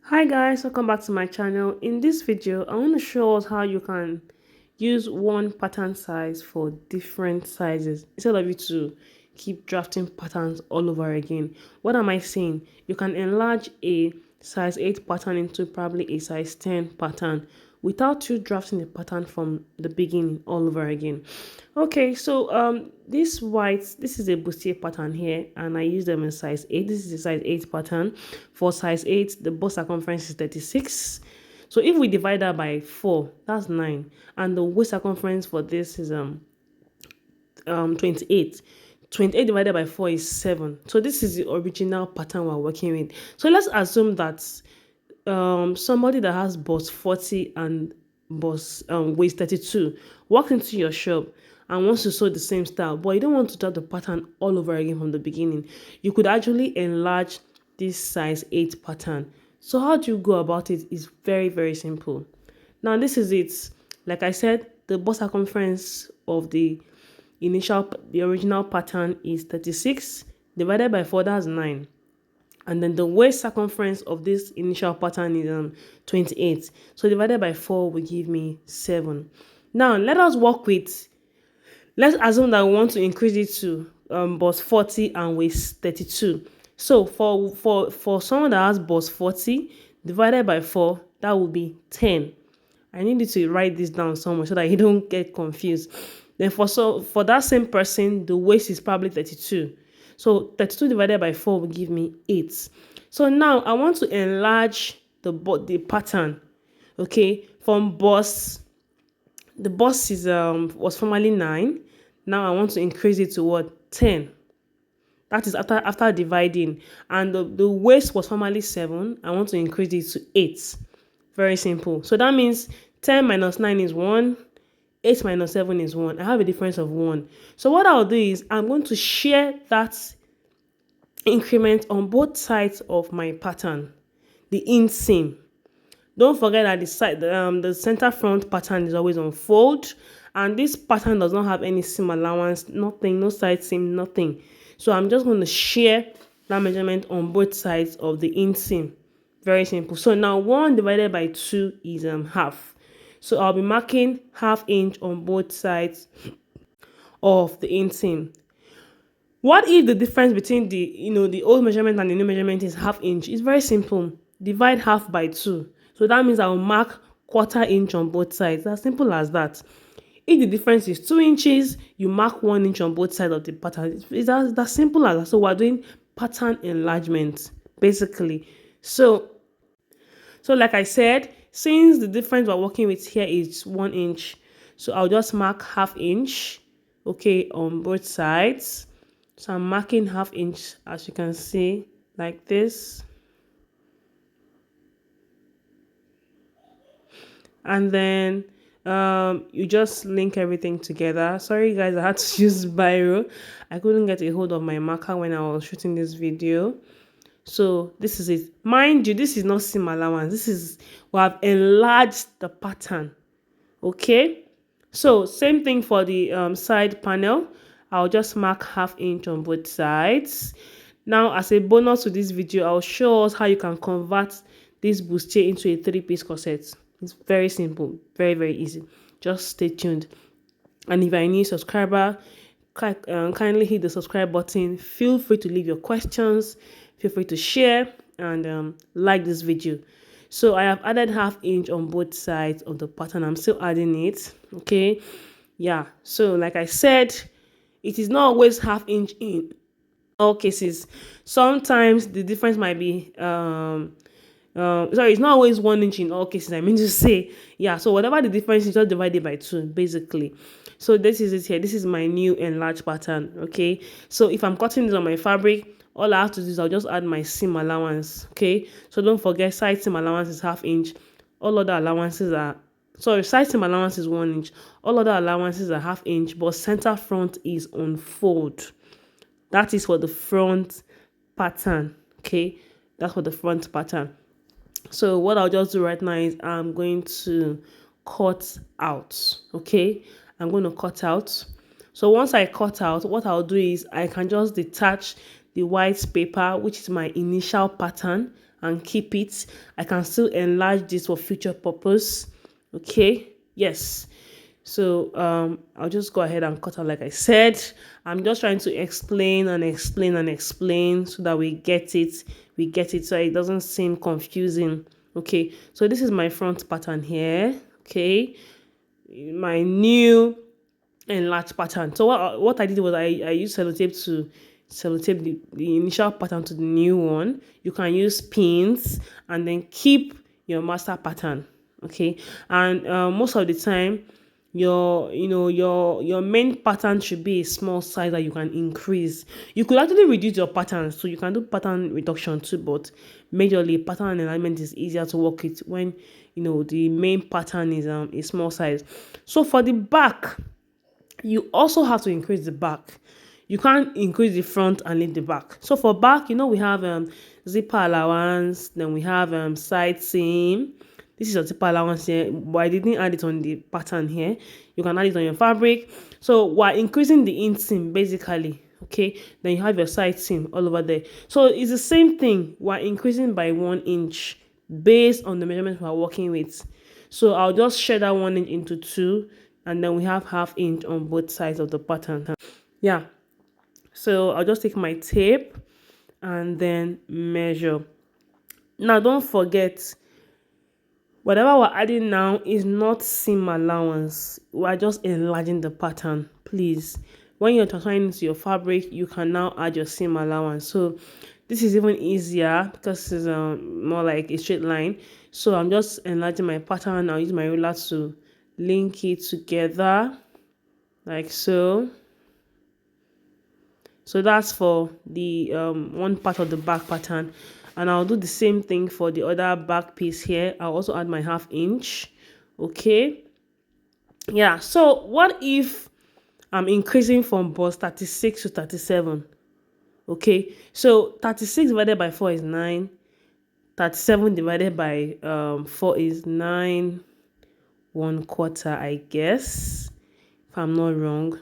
Hi guys, welcome back to my channel. In this video I want to show us how you can use one pattern size for different sizes instead of you to keep drafting patterns all over again. What am I saying? You can enlarge a size 8 pattern into probably a size 10 pattern without you drafting the pattern from the beginning all over again. Okay, so this is a bustier pattern here, and I use them in size 8. This is a size 8 pattern. For size 8, the bust circumference is 36. So if we divide that by 4, that's 9, and the waist circumference for this is 28. 28 divided by 4 is 7. So this is the original pattern we're working with. So let's assume that somebody that has bust 40 and bust waist 32 walks into your shop and wants to sew the same style, but you don't want to draw the pattern all over again from the beginning. You could actually enlarge this size 8 pattern. So how do you go about it? Is very simple. Now this is it. Like I said, the bust circumference of the original pattern is 36 divided by 4, that's 9. And then the waist circumference of this initial pattern is 28. So divided by 4 will give me 7. Now let us work with, let's assume that we want to increase it to bust 40 and waist 32. So for someone that has bust 40 divided by 4, that will be 10. I need you to write this down somewhere so that you don't get confused. Then for that same person, the waist is probably 32. So 32 divided by 4 will give me 8. So now I want to enlarge the pattern. Okay, from bust, the bust is was formerly 9. Now I want to increase it to what? 10. That is after dividing. And the waist was formerly 7. I want to increase it to 8. Very simple. So that means 10 minus 9 is 1. 8 minus 7 is 1. I have a difference of 1. So what I'll do is I'm going to share that increment on both sides of my pattern, the inseam. Don't forget that the center front pattern is always on fold, and this pattern does not have any seam allowance, nothing, no side seam, nothing. So I'm just going to share that measurement on both sides of the inseam. Very simple. So now 1 divided by 2 is half. So I'll be marking ½ inch on both sides of the inseam. What if the difference between the old measurement and the new measurement is ½ inch? It's very simple. Divide half by 2. So that means I'll mark ¼ inch on both sides. As simple as that. If the difference is 2 inches, you mark 1 inch on both sides of the pattern. It's as simple as that. So we're doing pattern enlargement, basically. So like I said, since the difference we're working with here is 1 inch, so I'll just mark ½ inch, okay, on both sides. So I'm marking ½ inch, as you can see, like this. And then you just link everything together. Sorry guys, I had to use biro. I couldn't get a hold of my marker when I was shooting this video. So this is it. Mind you, this is not seam allowance. This is, we have enlarged the pattern. Okay. So same thing for the side panel. I'll just mark ½ inch on both sides. Now, as a bonus to this video, I'll show us how you can convert this bustier into a 3-piece corset. It's very simple, very easy. Just stay tuned. And if you're a new subscriber, kindly hit the subscribe button. Feel free to leave your questions. Feel free to share and like this video. So I have added ½ inch on both sides of the pattern. I'm still adding it. Okay. Yeah. So like I said, it is not always ½ inch in all cases. Sometimes the difference might be sorry, it's not always 1 inch in all cases. I mean to say, yeah. So whatever the difference is, just divide it by 2, basically. So this is it here. This is my new enlarged pattern. Okay. So if I'm cutting this on my fabric, all I have to do is I'll just add my seam allowance. Okay. So don't forget, side seam allowance is ½ inch. All other allowances are, sorry, side seam allowance is 1 inch. All other allowances are ½ inch, but center front is on fold. That is for the front pattern. Okay. That's for the front pattern. So what I'll just do right now is I'm going to cut out. Okay. I'm going to cut out. So once I cut out, what I'll do is I can just detach the white paper, which is my initial pattern, and keep it. I can still enlarge this for future purpose. Okay, yes. So I'll just go ahead and cut out like I said. I'm just trying to explain and explain and explain so that we get it. We get it so it doesn't seem confusing. Okay, so this is my front pattern here. Okay, my new enlarged pattern. So what I did was I used sellotape to sellotape the initial pattern to the new one. You can use pins and then keep your master pattern. Okay, and most of the time your main pattern should be a small size that you can increase. You could actually reduce your pattern, so you can do pattern reduction too, but majorly pattern alignment is easier to work with when the main pattern is a small size. So for the back, you also have to increase the back. You can't increase the front and leave the back. So for back, we have zipper allowance, then we have side seam. This is your zipper allowance here, but I didn't add it on the pattern here. You can add it on your fabric. So we're increasing the inseam basically. Okay, then you have your side seam all over there. So it's the same thing. We're increasing by 1 inch based on the measurement we're working with. So I'll just share that 1 inch into 2, and then we have ½ inch on both sides of the pattern. Yeah, so I'll just take my tape and then measure. Now don't forget, whatever we're adding now is not seam allowance. We're just enlarging the pattern. Please, when you're transferring into your fabric, you can now add your seam allowance. So this is even easier because it's more like a straight line. So I'm just enlarging my pattern. I'll use my ruler to link it together like so. So that's for the one part of the back pattern, and I'll do the same thing for the other back piece here. I'll also add my ½ inch. Okay, yeah. So what if I'm increasing from bust 36 to 37? Okay, so 36 divided by 4 is 9. 37 divided by 4 is 9 1/4, I guess, if I'm not wrong.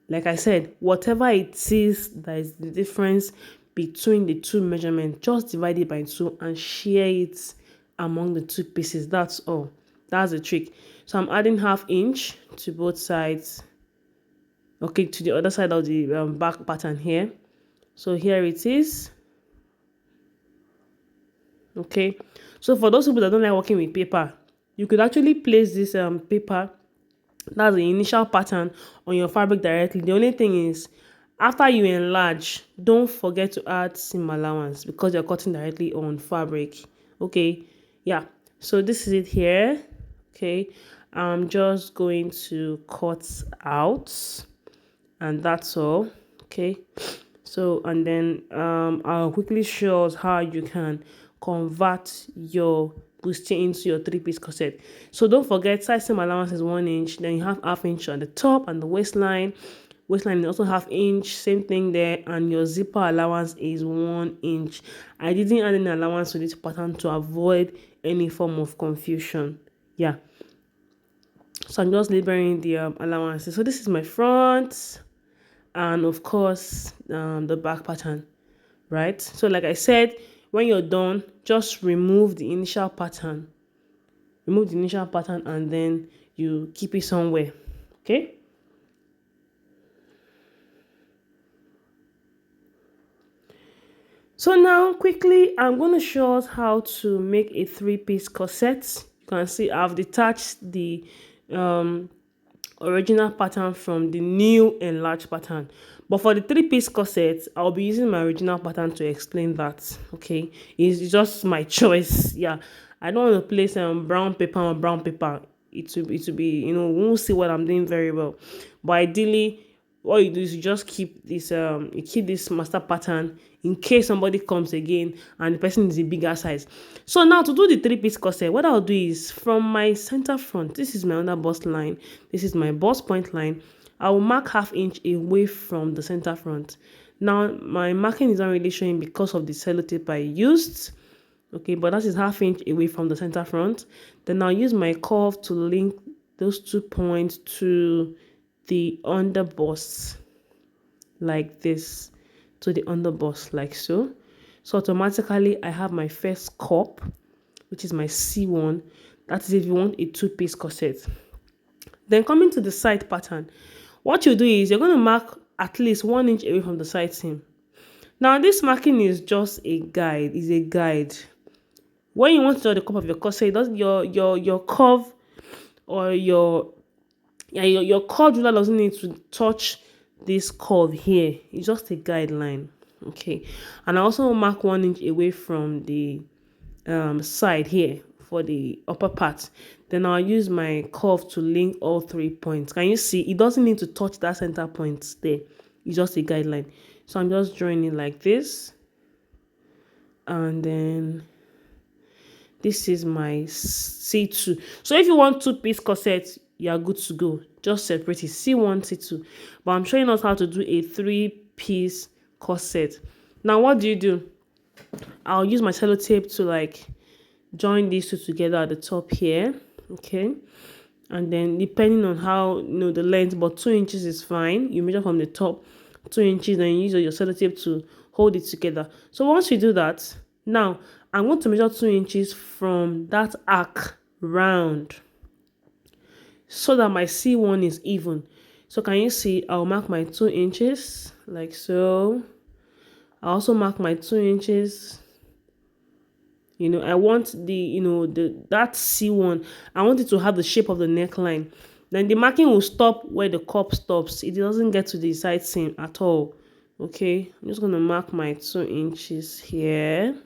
Like I said, whatever it is that is the difference between the two measurements, just divide it by 2 and share it among the two pieces. That's all. That's the trick. So I'm adding ½ inch to both sides. Okay, to the other side of the back pattern here. So here it is. Okay, so for those people that don't like working with paper, you could actually place this paper, that's the initial pattern, on your fabric directly. The only thing is, after you enlarge, don't forget to add seam allowance because you're cutting directly on fabric. Okay, yeah, so this is it here. Okay, I'm just going to cut out, and that's all. Okay, so and then I'll quickly show us how you can convert your bustier into your 3-piece corset. So don't forget, side seam allowance is 1 inch, then you have ½ inch on the top and the waistline is also ½ inch, same thing there, and your zipper allowance is 1 inch. I didn't add any allowance to this pattern to avoid any form of confusion. Yeah, so I'm just labeling the allowances. So this is my front, and of course the back pattern, right? So like I said, when you're done, just remove the initial pattern, and then you keep it somewhere. Okay, so now quickly I'm going to show us how to make a 3-piece corset. You can see I've detached the original pattern from the new enlarged pattern, but for the 3-piece corset I'll be using my original pattern to explain that. Okay, it's just my choice. Yeah, I don't want to place brown paper on brown paper. It will be we won't see what I'm doing very well. But ideally, what you do is you just keep this master pattern in case somebody comes again and the person is a bigger size. So now to do the 3-piece corset, what I'll do is, from my center front, this is my under bust line, this is my bust point line, I will mark ½ inch away from the center front. Now my marking is not really showing because of the sellotape I used. Okay, but that is ½ inch away from the center front. Then I'll use my curve to link those 2 points to the under bust like this, to the under bust like so. So automatically I have my first cup, which is my C1. That is if you want a two-piece corset. Then coming to the side pattern, what you do is you're going to mark at least 1 inch away from the side seam. Now this marking is just a guide, is a guide. When you want to draw the cup of your corset, it does your curve or your curve ruler doesn't need to touch this curve here. It's just a guideline. Okay. And I also mark 1 inch away from the side here for the upper part. Then I'll use my curve to link all 3 points. Can you see? It doesn't need to touch that center point there. It's just a guideline. So I'm just drawing it like this. And then this is my C2. So if you want two-piece corset, you are good to go. Just separate it, C1, C2. But I'm showing us how to do a 3-piece corset. Now what do? I'll use my sellotape to like join these two together at the top here. Okay. And then depending on how the length, but 2 inches is fine. You measure from the top 2 inches, and you use your sellotape to hold it together. So once you do that, now I'm going to measure 2 inches from that arc round so that my C1 is even. So can you see? I'll mark my 2 inches like so. I also mark my 2 inches. I want that C1. I want it to have the shape of the neckline. Then the marking will stop where the cup stops. It doesn't get to the side seam at all. Okay, I'm just going to mark my 2 inches here.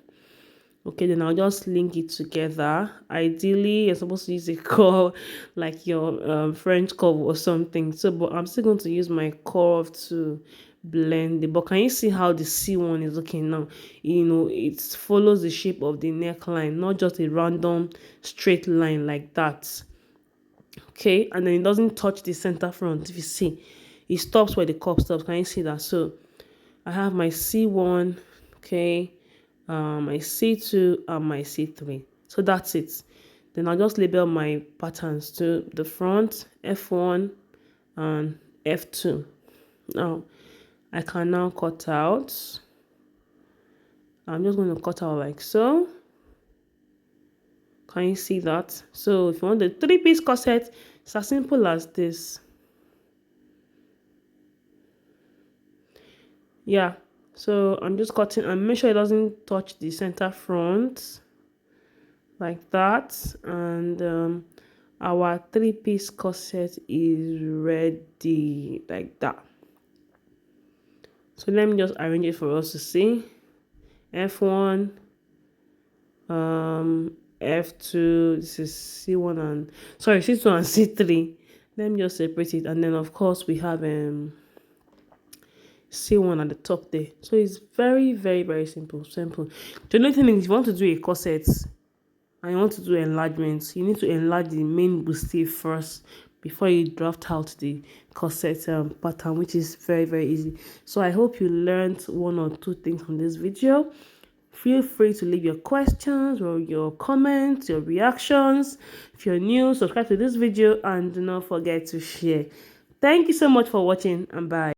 Okay, then I'll just link it together. Ideally, you're supposed to use a curve like your French curve or something. So, but I'm still going to use my curve to blend it. But can you see how the C1 is looking now? It follows the shape of the neckline, not just a random straight line like that. Okay, and then it doesn't touch the center front. If you see, it stops where the cup stops. Can you see that? So I have my C1, okay, my C2 and my C3. So that's it. Then I'll just label my patterns to the front, F1 and F2. Now I can now cut out. I'm just going to cut out like so. Can you see that? So if you want the 3-piece corset, it's as simple as this. Yeah, so I'm just cutting and make sure it doesn't touch the center front like that. And our 3-piece corset is ready like that. So let me just arrange it for us to see. F1, F2, this is C1 and C2 and C3. Let me just separate it, and then of course we have C1 at the top there. So it's very, very, very simple. The only thing is, if you want to do a corset and you want to do enlargements, you need to enlarge the main bustier first before you draft out the corset pattern, which is very, very easy. So I hope you learned 1 or 2 things from this video. Feel free to leave your questions or your comments, your reactions. If you're new, subscribe to this video and do not forget to share. Thank you so much for watching, and bye.